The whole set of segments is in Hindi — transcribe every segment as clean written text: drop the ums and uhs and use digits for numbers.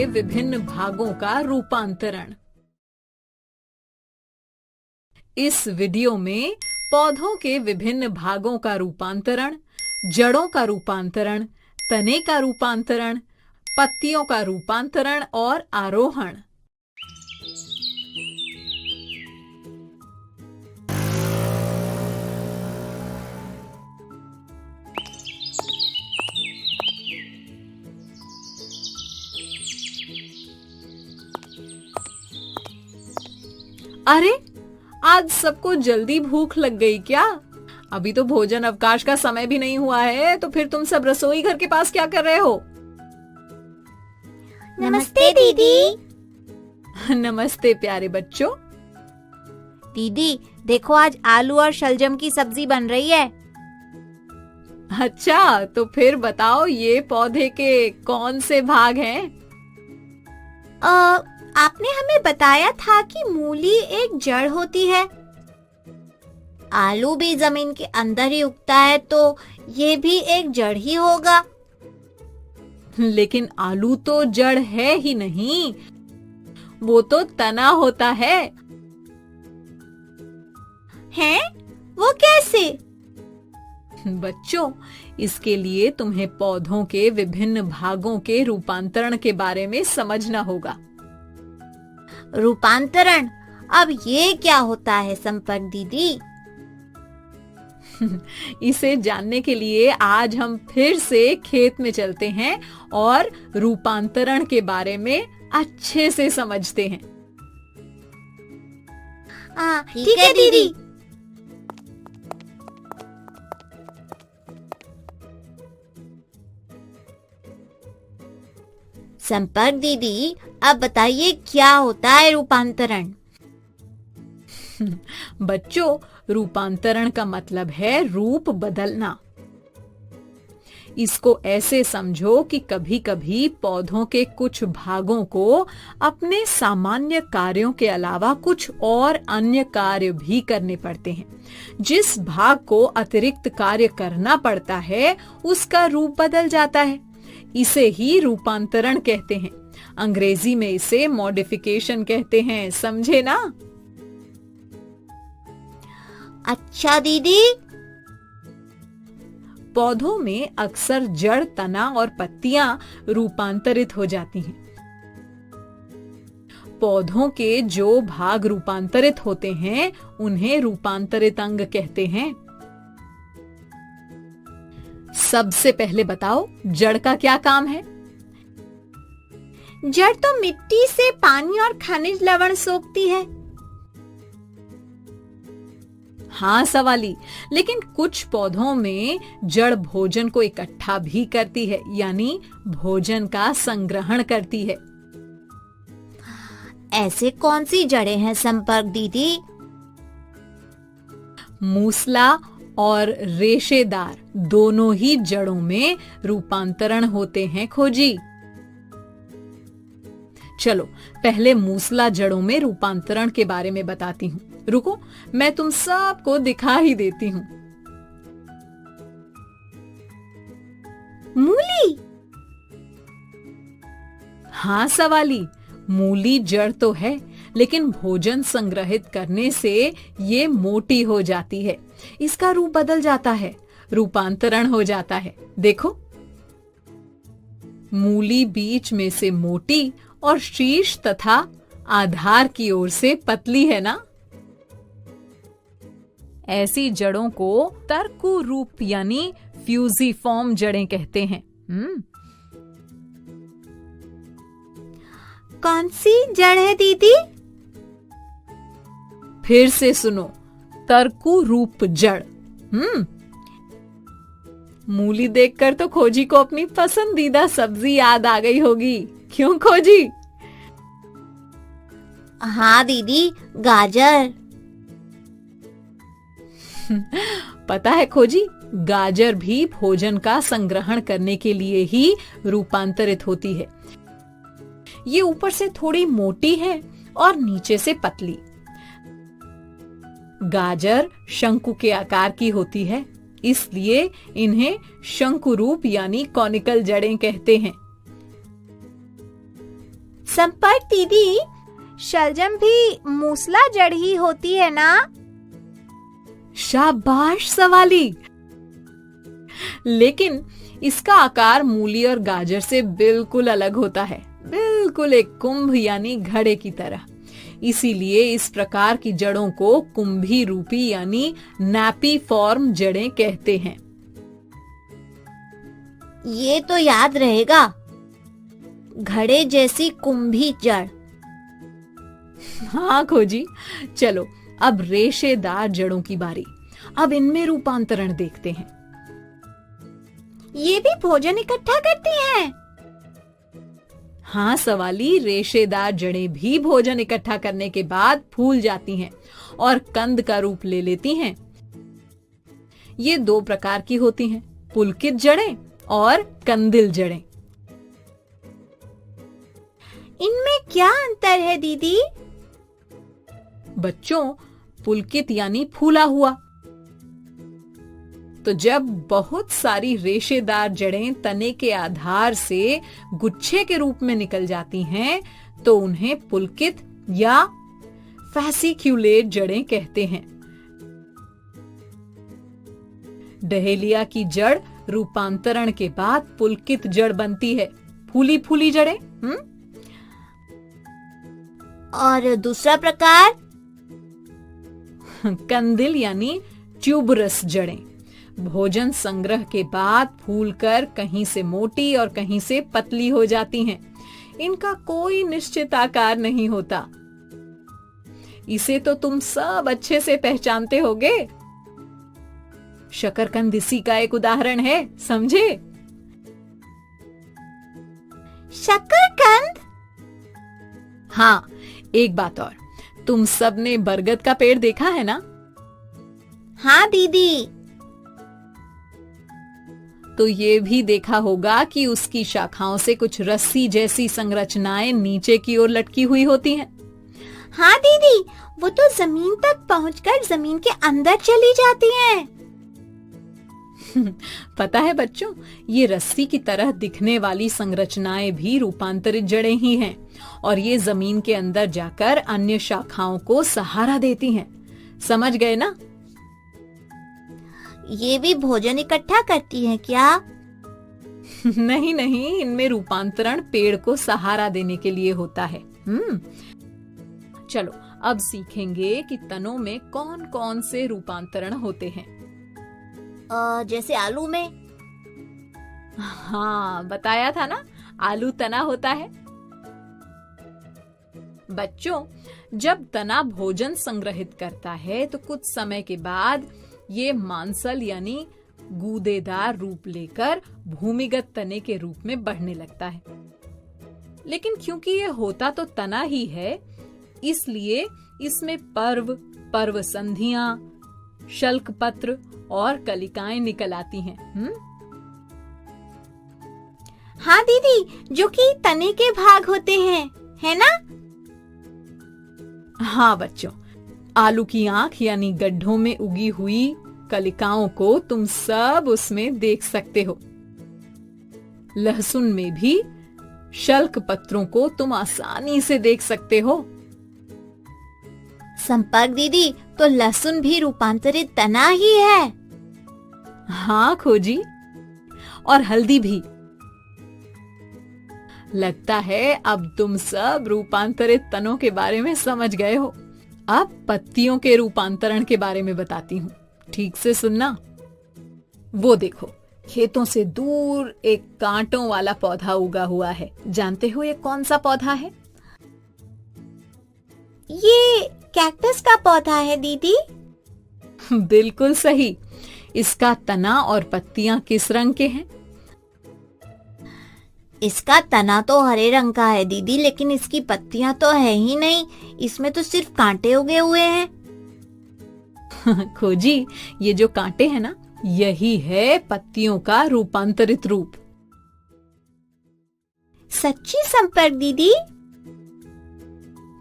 के विभिन्न भागों का रूपांतरण। इस वीडियो में पौधों के विभिन्न भागों का रूपांतरण, जड़ों का रूपांतरण, तने का रूपांतरण, पत्तियों का रूपांतरण और आरोहण। अरे, आज सबको जल्दी भूख लग गई क्या? अभी तो भोजन अवकाश का समय भी नहीं हुआ है, तो फिर तुम सब रसोई घर के पास क्या कर रहे हो? नमस्ते दीदी। नमस्ते प्यारे बच्चों। दीदी देखो, आज आलू और शलजम की सब्जी बन रही है। अच्छा, तो फिर बताओ ये पौधे के कौन से भाग हैं? आपने हमें बताया था कि मूली एक जड़ होती है। आलू भी जमीन के अंदर ही उगता है, तो ये भी एक जड़ ही होगा। लेकिन आलू तो जड़ है ही नहीं, वो तो तना होता है। हैं? वो कैसे? बच्चों, इसके लिए तुम्हें पौधों के विभिन्न भागों के रूपांतरण के बारे में समझना होगा। रूपांतरण, अब ये क्या होता है संपर्क दीदी? इसे जानने के लिए आज हम फिर से खेत में चलते हैं और रूपांतरण के बारे में अच्छे से समझते हैं। ठीक है दीदी। संपर्क दीदी, अब बताइए क्या होता है रूपांतरण? बच्चों, रूपांतरण का मतलब है रूप बदलना। इसको ऐसे समझो कि कभी-कभी पौधों के कुछ भागों को अपने सामान्य कार्यों के अलावा कुछ और अन्य कार्य भी करने पड़ते हैं। जिस भाग को अतिरिक्त कार्य करना पड़ता है, उसका रूप बदल जाता है। इसे ही रूपांतरण कहते हैं। अंग्रेजी में इसे मॉडिफिकेशन कहते हैं, समझे ना? अच्छा दीदी। पौधों में अक्सर जड़, तना और पत्तियां रूपांतरित हो जाती हैं। पौधों के जो भाग रूपांतरित होते हैं, उन्हें रूपांतरित अंग कहते हैं। सबसे पहले बताओ, जड़ का क्या काम है? जड़ तो मिट्टी से पानी और खनिज लवण सोखती है। हाँ सवाली, लेकिन कुछ पौधों में जड़ भोजन को इकट्ठा भी करती है, यानी भोजन का संग्रहण करती है। ऐसे कौन सी जड़ें हैं संपर्क दीदी? मूसला और रेशेदार दोनों ही जड़ों में रूपांतरण होते हैं खोजी। चलो पहले मूसला जड़ों में रूपांतरण के बारे में बताती हूँ। रुको, मैं तुम सबको दिखा ही देती हूँ। मूली? हाँ सवाली, मूली जड़ तो है, लेकिन भोजन संग्रहित करने से ये मोटी हो जाती है। इसका रूप बदल जाता है, रूपांतरण हो जाता है। देखो, मूली बीच में से मोटी और शीर्ष तथा आधार की ओर से पतली है ना? ऐसी जड़ों को तरकु रूप यानी फ्यूजिफॉर्म जड़ें कहते हैं। कौन सी जड़ है दीदी? फिर से सुनो, तरकु रूप जड़। मूली देखकर तो खोजी को अपनी पसंदीदा सब्जी याद आ गई होगी, क्यों खोजी? हाँ दीदी, गाजर। पता है खोजी, गाजर भी भोजन का संग्रहण करने के लिए ही रूपांतरित होती है। ये ऊपर से थोड़ी मोटी है और नीचे से पतली। गाजर शंकु के आकार की होती है, इसलिए इन्हें शंकु रूप यानी कॉनिकल जड़ें कहते हैं। संपर्क दीदी, शलजम भी मूसला जड़ ही होती है ना? शाबाश सवाली। लेकिन इसका आकार मूली और गाजर से बिल्कुल अलग होता है, बिल्कुल एक कुंभ यानी घड़े की तरह। इसीलिए इस प्रकार की जड़ों को कुंभी रूपी यानी नैपी फॉर्म जड़ें कहते हैं। ये तो याद रहेगा, घड़े जैसी कुंभी जड़। हाँ खोजी, चलो अब रेशेदार जड़ों की बारी। अब इनमें रूपांतरण देखते हैं। ये भी भोजन इकट्ठा करती हैं। हाँ सवाली, रेशेदार जड़ें भी भोजन इकट्ठा करने के बाद फूल जाती हैं और कंद का रूप ले लेती हैं। ये दो प्रकार की होती हैं, पुलकित जड़ें और कंदिल जड़ें। इनमें क्या अंतर है दीदी? बच्चों, पुलकित यानी फूला हुआ। तो जब बहुत सारी रेशेदार जड़ें तने के आधार से गुच्छे के रूप में निकल जाती हैं, तो उन्हें पुलकित या फैसिक्यूलेट जड़ें कहते हैं। डहेलिया की जड़ रूपांतरण के बाद पुलकित जड़ बनती है, फूली फूली जड़ें। और दूसरा प्रकार? कंदिल यानी ट्यूबरस जड़ें। भोजन संग्रह के बाद फूलकर कहीं से मोटी और कहीं से पतली हो जाती हैं। इनका कोई निश्चित आकार नहीं होता। इसे तो तुम सब अच्छे से पहचानते होगे। शकरकंद इसी का एक उदाहरण है, समझे? शकरकंद? हाँ, एक बात और, तुम सब ने बरगद का पेड़ देखा है ना? हाँ दीदी। तो ये भी देखा होगा कि उसकी शाखाओं से कुछ रस्सी जैसी संरचनाएं नीचे की ओर लटकी हुई होती हैं। हाँ दीदी, वो तो जमीन तक पहुंचकर जमीन के अंदर चली जाती हैं। पता है बच्चों, ये रस्सी की तरह दिखने वाली संरचनाएं भी रूपांतरित जड़ें ही हैं और ये जमीन के अंदर जाकर अन्य शाखाओं को सहारा देती हैं। समझ गए ना? ये भी भोजन इकट्ठा करती हैं क्या? नहीं नहीं, इनमें रूपांतरण पेड़ को सहारा देने के लिए होता है। चलो अब सीखेंगे कि तनों में कौन कौन से रूपांतरण होते हैं। जैसे आलू में? हाँ, बताया था ना, आलू तना होता है। बच्चों, जब तना भोजन संग्रहित करता है तो कुछ समय के बाद ये मांसल यानी गूदेदार रूप लेकर भूमिगत तने के रूप में बढ़ने लगता है। लेकिन क्योंकि ये होता to तना ही है, इसलिए इसमें पर्व संधियां, शल्क पत्र और कलिकाएं निकल आती हैं। हाँ दीदी, जो कि तने के भाग होते हैं, है ना? हाँ बच्चों, आलू की आंख यानी गड्ढों में उगी हुई कलिकाओं को तुम सब उसमें देख सकते हो। लहसुन में भी शल्क पत्रों को तुम आसानी से देख सकते हो। संपर्क दीदी, तो लहसुन भी रूपांतरित तना ही है। हाँ खोजी, और हल्दी भी। लगता है अब तुम सब रूपांतरित तनों के बारे में समझ गए हो। अब पत्तियों के रूपांतरण के बारे में बताती हूँ, ठीक से सुनना। वो देखो, खेतों से दूर एक कांटों वाला पौधा उगा हुआ है। जानते हो ये कौन सा पौधा है? ये कैक्टस का पौधा है दीदी। बिल्कुल सही। इसका तना और पत्तियां किस रंग के हैं? इसका तना तो हरे रंग का है दीदी, लेकिन इसकी पत्तियां तो है ही नहीं। इसमें तो सिर्फ कांटे उगे हुए हैं। खोजी, ये जो कांटे हैं ना, यही है पत्तियों का रूपांतरित रूप। सच्ची संपर्क दीदी?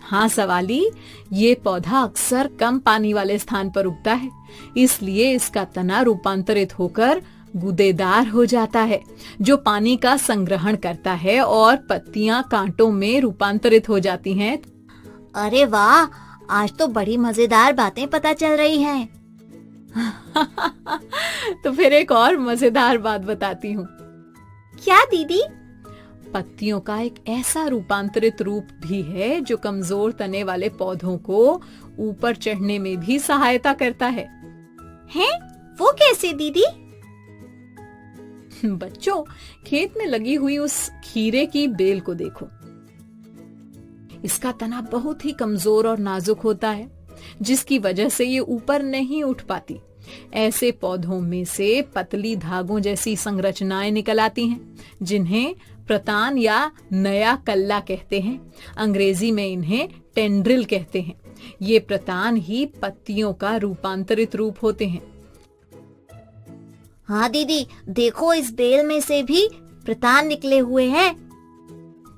हाँ सवाली, ये पौधा अक्सर कम पानी वाले स्थान पर उगता है, इसलिए इसका तना रूपांतरित होकर गूदेदार हो जाता है, जो पानी का संग्रहण करता है और पत्तियां कांटों में रूपांतरित हो जाती हैं। अरे वाह, आज तो बड़ी मजेदार बातें पता चल रही हैं। तो फिर एक और मजेदार बात बताती हूँ। क्या दीदी? पत्तियों का एक ऐसा रूपांतरित रूप भी है जो कमजोर तने वाले पौधों को ऊपर चढ़ने में भी सहायता करता है। हैं? वो कैसे दीदी? बच्चों, खेत में लगी हुई उस खीरे की बेल को देखो। इसका तना बहुत ही कमजोर और नाजुक होता है, जिसकी वजह से ये ऊपर नहीं उठ पाती। ऐसे पौधों में से पतली धागों जैसी संरचनाएं निकल आती हैं, जिन्हें प्रतान या नया कल्ला कहते हैं। अंग्रेजी में इन्हें टेंड्रिल कहते हैं। ये प्रतान ही पत्तियों का रूपांतरित रूप होते हैं। हाँ दीदी, देखो इस बेल में से भी प्रतान निकले हुए हैं।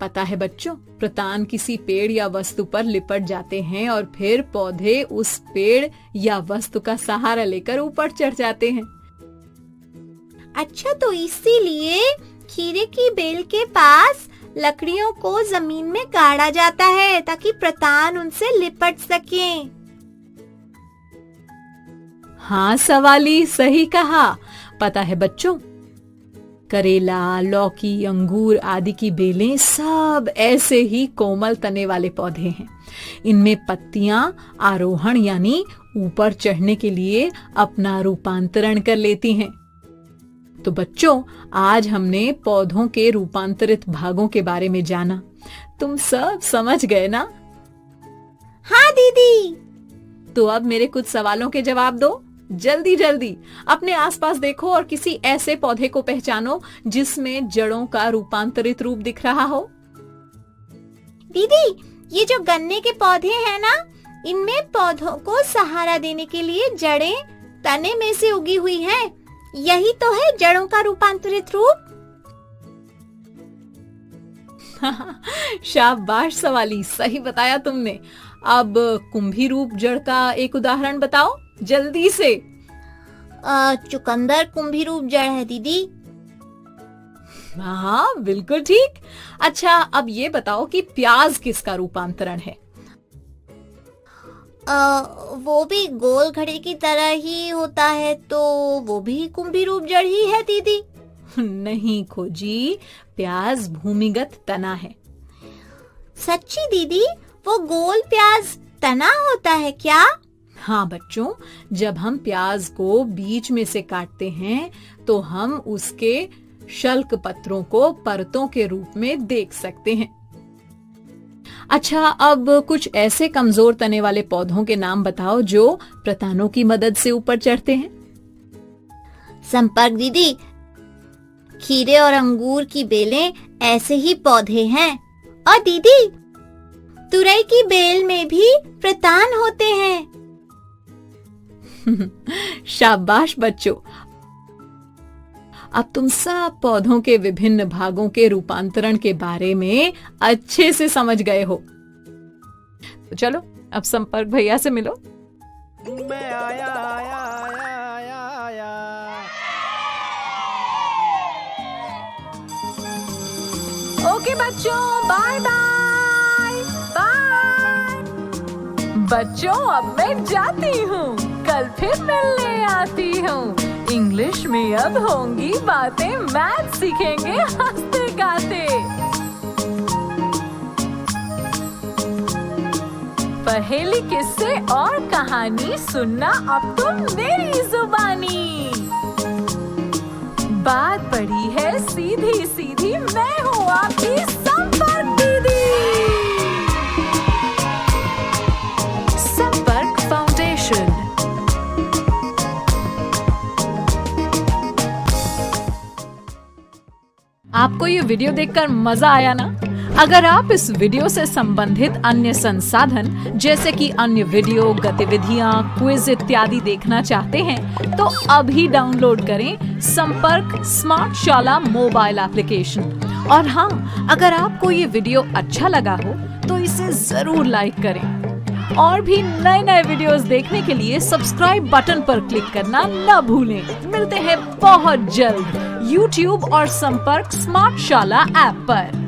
पता है बच्चों, प्रतान किसी पेड़ या वस्तु पर लिपट जाते हैं और फिर पौधे उस पेड़ या वस्तु का सहारा लेकर ऊपर चढ़ जाते हैं। अच्छा, तो इसीलिए खीरे की बेल के पास लकड़ियों को जमीन में गाड़ा जाता है ताकि प्रतान उनसे लिपट सके। हाँ सवाली, सही कहा। पता है बच्चों, करेला, लौकी, अंगूर आदि की बेलें सब ऐसे ही कोमल तने वाले पौधे हैं। इनमें पत्तियां आरोहण यानी ऊपर चढ़ने के लिए अपना रूपांतरण कर लेती हैं। तो बच्चों, आज हमने पौधों के रूपांतरित भागों के बारे में जाना। तुम सब समझ गए ना? हाँ दीदी। तो अब मेरे कुछ सवालों के जवाब दो। जल्दी जल्दी अपने आसपास देखो और किसी ऐसे पौधे को पहचानो जिसमें जड़ों का रूपांतरित रूप दिख रहा हो। दीदी, ये जो गन्ने के पौधे हैं ना, इनमें पौधों को सहारा देने के लिए जड़ें तने में से उगी हुई हैं। यही तो है जड़ों का रूपांतरित रूप। शाबाश सवाली, सही बताया तुमने। अब कुंभी रूप जड़ का एक उदाहरण बताओ जल्दी से। चुकंदर कुंभी रूप जड़ है दीदी। हाँ बिल्कुल ठीक। अच्छा, अब ये बताओ कि प्याज किसका रूपांतरण है? वो भी गोल घड़े की तरह ही होता है, तो वो भी कुंभी रूप जड़ ही है दीदी। नहीं खोजी, प्याज भूमिगत तना है। सच्ची दीदी? वो गोल प्याज तना होता है क्या? हाँ बच्चों, जब हम प्याज को बीच में से काटते हैं तो हम उसके शल्क पत्रों को परतों के रूप में देख सकते हैं। अच्छा, अब कुछ ऐसे कमजोर तने वाले पौधों के नाम बताओ जो प्रतानों की मदद से ऊपर चढ़ते हैं। संपर्क दीदी, खीरे और अंगूर की बेलें ऐसे ही पौधे हैं। और दीदी, तुरई की बेल में भी प्रतान होते हैं। शाबाश बच्चों, अब तुम सब पौधों के विभिन्न भागों के रूपांतरण के बारे में अच्छे से समझ गए हो। तो चलो अब संपर्क भैया से मिलो। मैं आया आया आया आया आया। ओके बच्चों, बाय बाय बाय। बच्चों, अब मैं जाती हूँ, कल फिर मिलने आती हूँ। इंग्लिश में अब होंगी बातें, मैथ सीखेंगे हंसते गाते। पहेली, किस्से और कहानी सुनना अब तुम मेरी जुबानी। बात बड़ी है सीधी सीधी, मैं हूँ आपकी संपर्क दीदी। संपर्क फाउंडेशन। आपको ये वीडियो देखकर मजा आया ना? अगर आप इस वीडियो से संबंधित अन्य संसाधन जैसे कि अन्य वीडियो, गतिविधियां, क्विज इत्यादि देखना चाहते हैं तो अभी डाउनलोड करें संपर्क स्मार्ट शाला मोबाइल एप्लीकेशन। और हाँ, अगर आपको ये वीडियो अच्छा लगा हो तो इसे जरूर लाइक करें। और भी नए नए वीडियोस देखने के लिए सब्सक्राइब बटन पर क्लिक करना न भूलें। मिलते हैं बहुत जल्द YouTube और संपर्क स्मार्ट शाला ऐप पर।